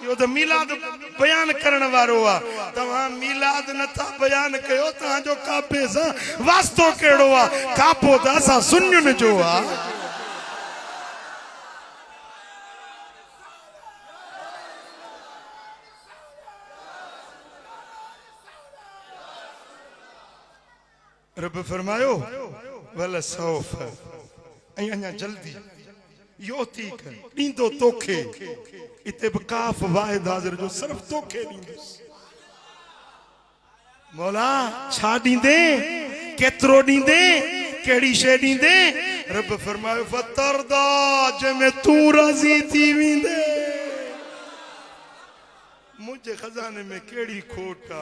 यो तो मिलाद बयान करण वारो आ, तव्हां मिलाद नथा बयान कयो, तव्हांजो काबे सां वास्तो कहिड़ो आ? काबो त असां सुन्नियुनि जो आ। रब फरमायो वल सौफ, ऐं अञा जल्दी योती कर ॾींदो तोखे। इते बि काफ वाहिद हाज़िर जो सिर्फ तोखे ॾींदुसि। मौला छा ॾींदे, केतिरो ॾींदे, कहिड़ी शइ ॾींदे? रब फरमायो फतरदा, जंहिंमें तूं राज़ी थी वेंदे। मुंहिंजे खज़ाने में कहिड़ी खोट आ,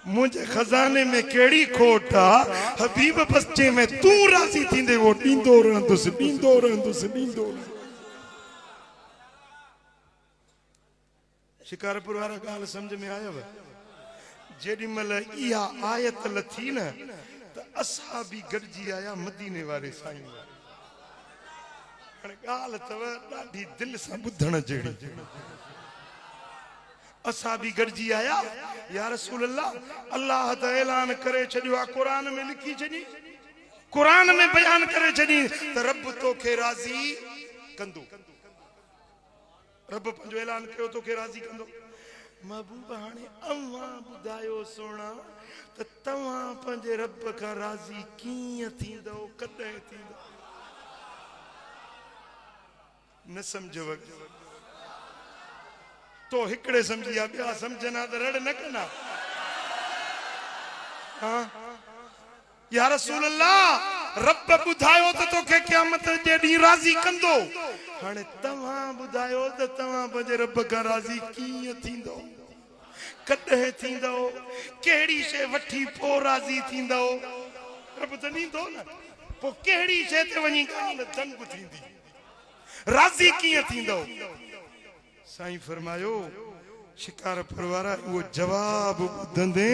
मुंहिंजे खज़ाने में कहिड़ी खोट आ? हबीब बस जंहिंमें तूं राज़ी थींदे वो ॾींदो रहंदुसि, ॾींदो रहंदुसि, ॾींदो रहंदुसि। शिकारपुर वारा ॻाल्हि सम्झ में आयव? जेॾी महिल इहा आयत लथी न, त असां बि गॾिजी आया मदीने वारे साईं। हाणे ॻाल्हि अथव ॾाढी दिलि सां ॿुधण जहिड़ी। असां बि गॾिजी आया, या रसूल अल्लाह, अल्लाह त ऐलान करे छॾियो आहे, क़ुर में लिखी छॾी, क़ुर में बयान करे छॾी त रब तोखे राज़ी कंदो। रब पंहिंजो ऐलान कयो तोखे राज़ी कंदो। महबूब हाणे अव्हां ॿुधायो सोना, त तव्हां पंहिंजे रब खां राज़ी कीअं थींदव, कॾहिं थींदव? न सम्झव तो हिकिड़े सम्झी आ, ॿिया सम्झना त रड़ न कना। हाँ या रसूल अल्लाह, रब ॿुधायो त तोखे क़यामत जे ॾींहुं राज़ी कंदो। हाणे तव्हां ॿुधायो त तव्हां पंहिंजे रब खां राज़ी कीअं थींदव, कॾहिं थींदव, कहिड़ी शइ वठी पोइ राज़ी थींदव? रब त ॾींदो न, पोइ कहिड़ी शइ ते वञी ॻाल्हि दंग थींदी, राज़ी कीअं थींदव? साईं फरमायो, शिकारपुर वारा वो जवाब ॿुधंदे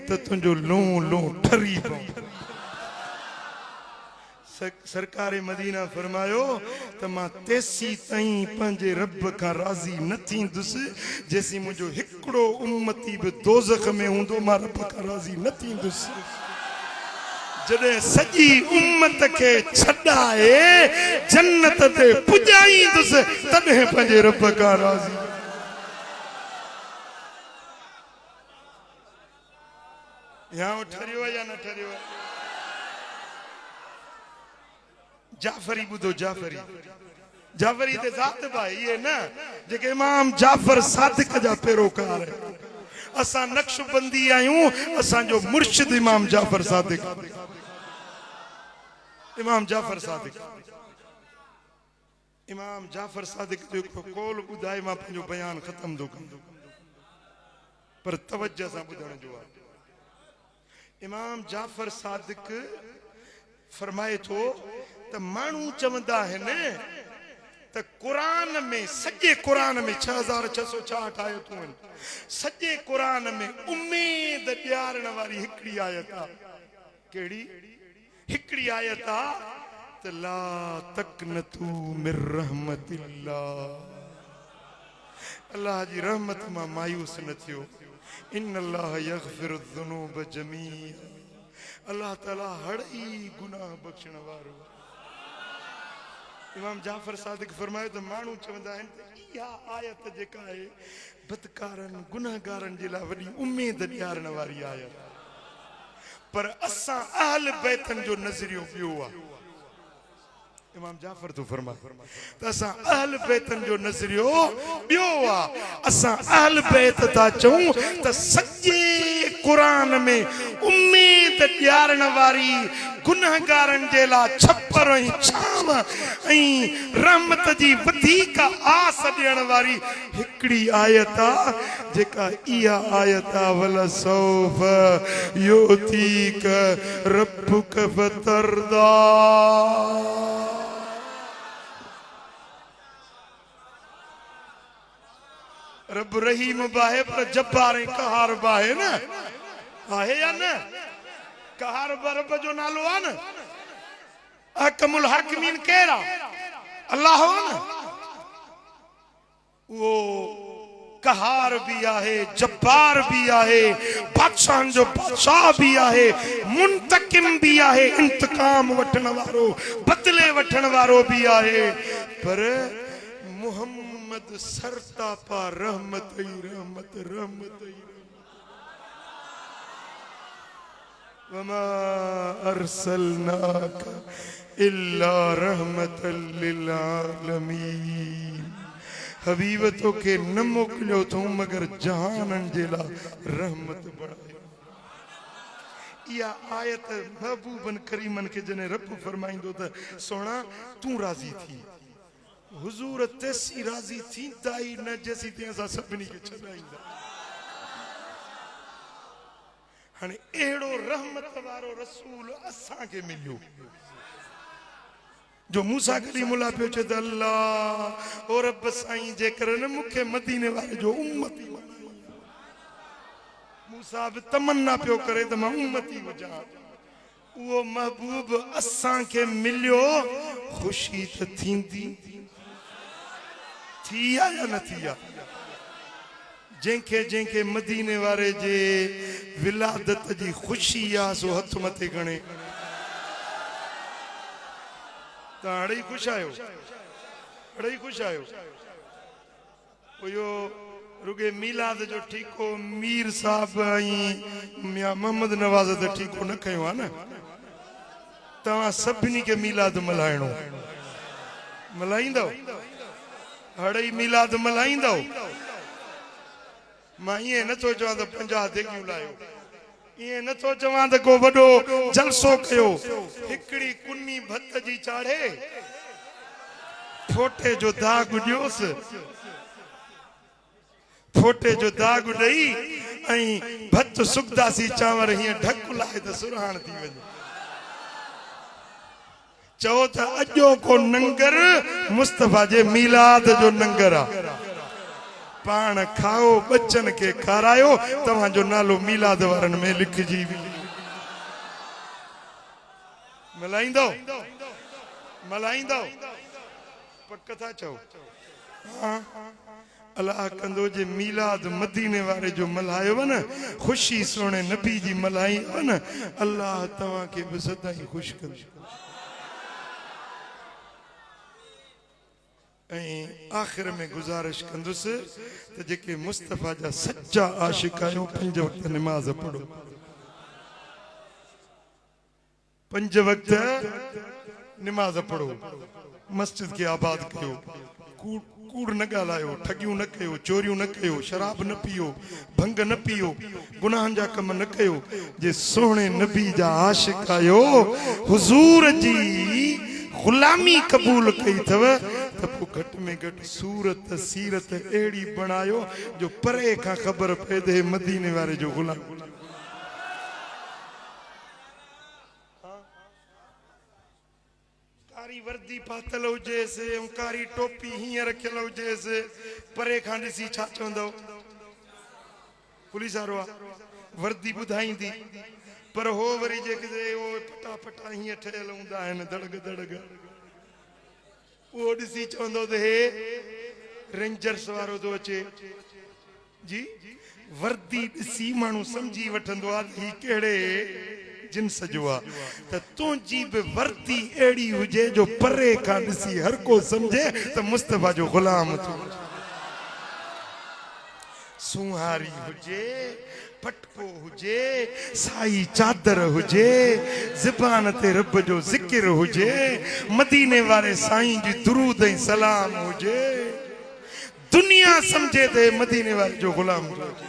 त तुंहिंजो लों लों ठरी पवंदो। सरकारे मदीना फरमायो त मां तेसी ताईं पंहिंजे रब खां राज़ी न थींदुसि जेसीं मुंहिंजो हिकिड़ो उम्मती बि दोज़ख में हूंदो, मां रब खां राज़ी न थींदुसि। जॾहिं सॼी उम्मत खे छॾाए जन्नत ते पुॼाईंदुसि, तॾहिं पंहिंजे रब खां राज़ी। या ठरियो या न ठरियो? जाफरी ॿुधो, जाफरी, जाफरी ते ज़ात भाई है न, जेके इमाम जाफर सादिक जा पैरोकार है। असां नक्शबंदी आहियूं, असांजो मुर्शिद इमाम जाफर सादिक, इमाम जाफर सादिक, इमाम जाफर सादिक जो कौल ॿुधाए मां पंहिंजो बयान ख़त्म थो कयां। पर तवज्जो सां ॿुधण जो आहे। इमाम जाफर सादिक फरमाए थो त माण्हू चवंदा आहिनि त क़ुरान में, सॼे क़ुरान में 6666 आयतूं आहिनि, सॼे क़ुरान में उम्मीद ॾियारण वारी हिकिड़ी आयत आहे। कहिड़ी? हिकिड़ी आयत आहे त ला तक़नतू मिर रहमतिल्लाह, अल्लाह जी रहमत मां मायूस न थियो। इन अल्लाह यग़फिरु ज़ुनूब जमीअ, अल्लाह ताला हर ई गुनाह बख़्शण वारो। इमाम जाफर सादिक फरमायो त माण्हू चवंदा आहिनि त इहा आयत जेका आहे बदकारनि गुनाहगारनि जे लाइ वॾी उमेद ॾियारण वारी आयत, पर असां अहल बैतन जो नज़रियो ॿियो आहे। इमाम जाफर तो फरमा त असां अहल बैतन जो नज़रियो ॿियो आहे। असां अहल बैत था चऊं त सॼे क़ुरान में उम्मीद ॾियारण वारी गुनाहगारनि जे लाइ छपर ऐं छांव ऐं रहमत जी वधीक आस ॾियण वारी हिकिड़ी आयत आहे, जेका इहा आयत आहे वला सौफ युतीक रब्बुक फतरदा। रब रहीम बाहे पर जब्बार कहार बाहे न, आहे या न? कहार रब जो नालो आहे न। अहकमुल हाकिमीन केरा? अल्लाह हो न। वो कहार भी आहे, जब्बार भी आहे, बादशाह जो बादशाह भी आहे, मुंतकिम भी आहे, इंतकाम वठण वारो, बदले वठण वारो भी आहे। पर मोहम्मद सरता पा रहमत ही रहमत, रहमत ही वमा अरसलनाक इल्ला रहमतल लिल आलमीन। हबीब तो के न मोकिलियो तूं मगर जहाननि जे लाइ रहमत बणायो। इहा आयत महबूबन करीमन के जने रब फरमाइंदो त सोना तू राज़ी थी, हुजूर तेसी राज़ी थींदा ई न जैसी ते असां सभिनी खे छॾाईंदा। हाणे अहिड़ो रहमत वारो रसूल असांखे मिलियो जो मूसा कलीमुल्लाह पियो चए त अल्लाह ओ रब साईं जेकर न मूंखे मदीने वारे जो उम्मती बणायो। मूसा बि तमन्ना पियो करे त मां उम्मती हुजां। उहो महबूब असांखे मिलियो, ख़ुशी त थींदी थी या न थी आहे? जंहिंखे जंहिंखे मदीने वारे जे विलादत जी ख़ुशी आहे सो हथ मथे खणे। तव्हां अड़े ई ख़ुशि आहियो? अड़े ई ख़ुशि आहियो? इहो रुगे मीलाद जो ठीको मीर साहब ऐं मियां मोहम्मद नवाज़ त ठीको न कयो आहे न। तव्हां सभिनी खे मीलाद मल्हाइणो, मल्हाईंदव? अड़े ई मीलाद मल्हाईंदव? मां ईअं नथो चवां त 50 देगियूं लायो, ईअं नथो चवां त को वॾो जलसो कयो। हिकिड़ी कुन्नी भत जी चाढ़े, फोटे जो दाग ॾियोसि, फोटे जो दाग ॾेई ऐं भत सुकदासी चांवर हीअं ढक लाए त सुरहाण थी वञे। चओ त अॼो को नंगर मुस्तफा जे मीलाद जो नंगर आहे। पाण खाओ, बच्चन के खारायो, तव्हांजो नालो मीलाद वारनि में लिखजी वञे। मल्हाईंदव? मल्हाईंदव? पक था चओ? अल्लाह कंदो जे मीलाद मदीने वारे जो मल्हायो न, ख़ुशी सोने नबी जी मल्हाई न, अल्लाह तव्हांखे बि सदाईं ख़ुशि कंदो। ऐं आख़िर में गुज़ारिश कंदुसि त जेके मुस्तफ़ा जा सच्चा आशिक आहियो 5 वक्त नमाज़ पढ़ो, 5 वक्त नमाज़ पढ़ो, मस्जिद खे आबाद कयो, कूड़ न ॻाल्हायो, ठगियूं न कयो, चोरियूं न कयो, शराब न पियो, भंग न पियो, गुनाहनि जा कम न कयो। जे सोहणे नबी जा आशिक आहियो, हुज़ूर जी गुलामी कबूल कई अथव त पोइ घटि में घटि सूरत सीरत अहिड़ी बणायो जो परे खां ख़बर पए त मदीने वारे जो गुलाम। कारी वर्दी पातल हुजेसि ऐं कारी टोपी हीअं रखियल हुजेसि, परे खां ॾिसी छा चवंदव? पुलिस वारो आहे, वर्दी ॿुधाईंदी, पर हो वरी जेके पटा पटा हीअं ठहियल हूंदा आहिनि दड़ग दड़ग, उहो ॾिसी चवंदो त हे रेंजर्स वारो थो अचे जी। वर्दी ॾिसी माण्हू सम्झी वठंदो आहे ही कहिड़े जिन्स जो आहे। त तुंहिंजी बि वर्दी अहिड़ी हुजे जो परे खां ॾिसी हर को सम्झे त मुस्तफ़ा जो ग़ुलाम थो। सुहारी हुजे, पटको हुजे, साई चादर हुजे, ज़बान ते रब जो ज़िक्र हुजे, मदीने वारे साईं जी दुरूद ऐं सलाम हुजे, दुनिया समझे ते मदीने वारे जो ग़ुलाम हुजे।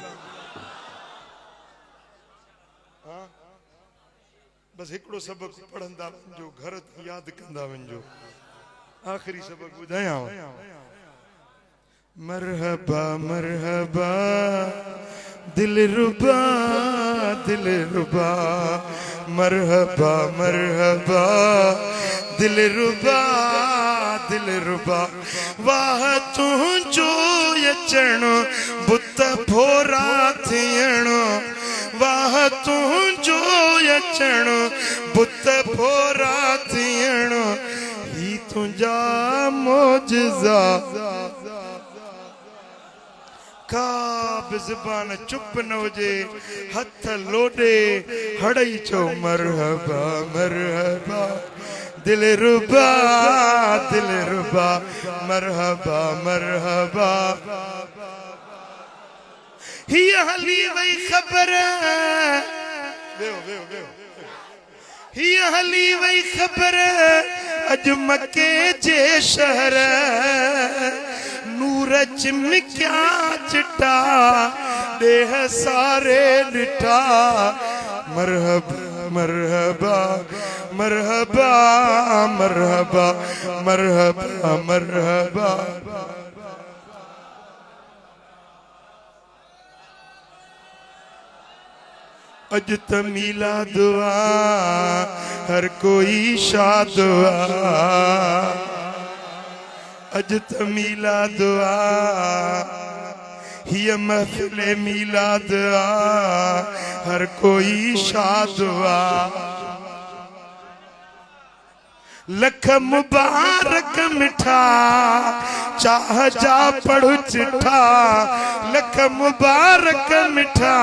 बस हिकिड़ो सबक पढ़ंदा वञो, घर यादि कंदा वञो। आख़िरी सबक ॿुधायांव। मरहबा मरहबा दिलरुबा दिलरुबा, मरहबा मरहबा दिलरुबा दिलरुबा, वाह तुंहिंजो अचण बुत भोरा थियण, वाह तुंहिंजो अचण बुत भोरा थियण, ही तुंहिंजा मोजज़ा। का बि ज़बान चुप न हुजे, हथ लोॾे हड़ई चो मरहबा मरहबा दिलरुबा दिलरुबा, मरहबा मरहबा। हीअ हली वई ख़बर, हीअ हली वई ख़बर अॼु मके जे शहर, नूर चिमकिया चिटा ॾेह सारे ॾिठा, मरहबा मरहबा मरहबा मरहबा मरहबा मरहबा। अज त मीलाद आ हर कोई शाद आ, अज त मीलाद आ हिय महफिल मीलाद आ हर कोई शाद आ। लख मुबारक मिठा चाह जा पढ़ु चिठा, लख मुबारक मिठा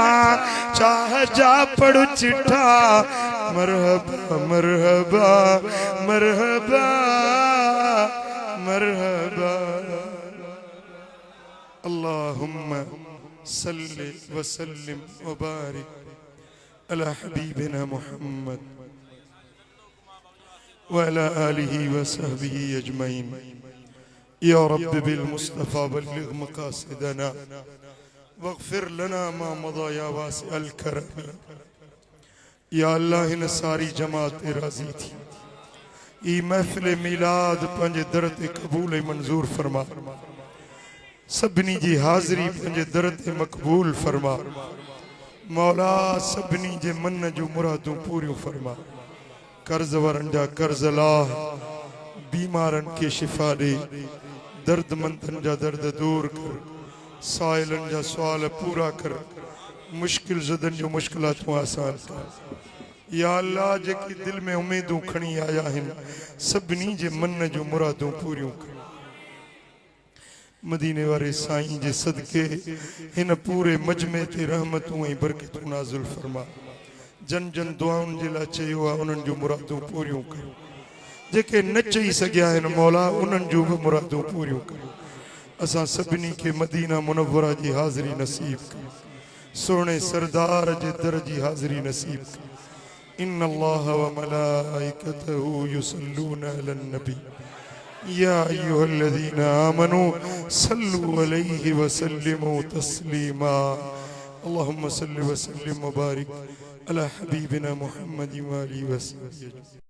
चाह जा पढ़ु चिठा, मरहबा मरहबा मरहबा मरहबा। अल्लाहुम्मा सल्लि व सल्लिम व बारिक अला हबीबिना मुहम्मद व अला आलिहि व सहबिहि अजमईन। या रब बिल मुस्तफा बल्लिग मकासिदना वग़फिर लना मा मदा या वासिअल करम। या अल्लाह इन सारी जमात राज़ी थी, ई महफिल मिलाद पंहिंजे दर ते क़बूल मंजूर फरमा, सभिनी जी हाज़िरी पंहिंजे दर ते मक़बूल फरमा। मौला सभिनी जे मन जूं मुरादूं पूरियूं फरमा, कर्ज़ वारनि जा कर्ज़ लाह, बीमारनि खे शिफ़ा ॾे, दर्दमंदनि जा दर्द दूर कर, साइलनि जा सुवाल पूरा कर, मुश्किल ज़दनि जूं मुश्किलातूं आसान कर। या अल्लाह जेकी दिल में उम्मीदूं खणी आया आहिनि सभिनी जे मन जूं मुरादूं पूरियूं कर। मदीने वारे साईं जे सदके हिन पूरे मजमे ते रहमतूं ऐं बरकतूं नाज़िल फरमा। जन जन दुआउनि जे लाइ चयो आहे उन्हनि जूं मुरादूं पूरियूं कर, जेके न चई सघिया आहिनि मौला उन्हनि जूं बि मुरादूं पूरियूं कर। असां सभिनी खे मदीना मुनव्वरा जी हाज़िरी नसीब कर, सोने सरदार जे दर जी हाज़िरी नसीब कर। इन्नल्लाह व मलाइकतहू युसल्लूना अलन नबी या अय्युहल्लज़ीना आमनू सल्लू अलैहि व सल्लिमू तस्लीमा। अल्लाहुम्मा सल्लि व सल्लिम व बारिक अला हबीबिना मुहम्मद व आलिहि व सल्लम।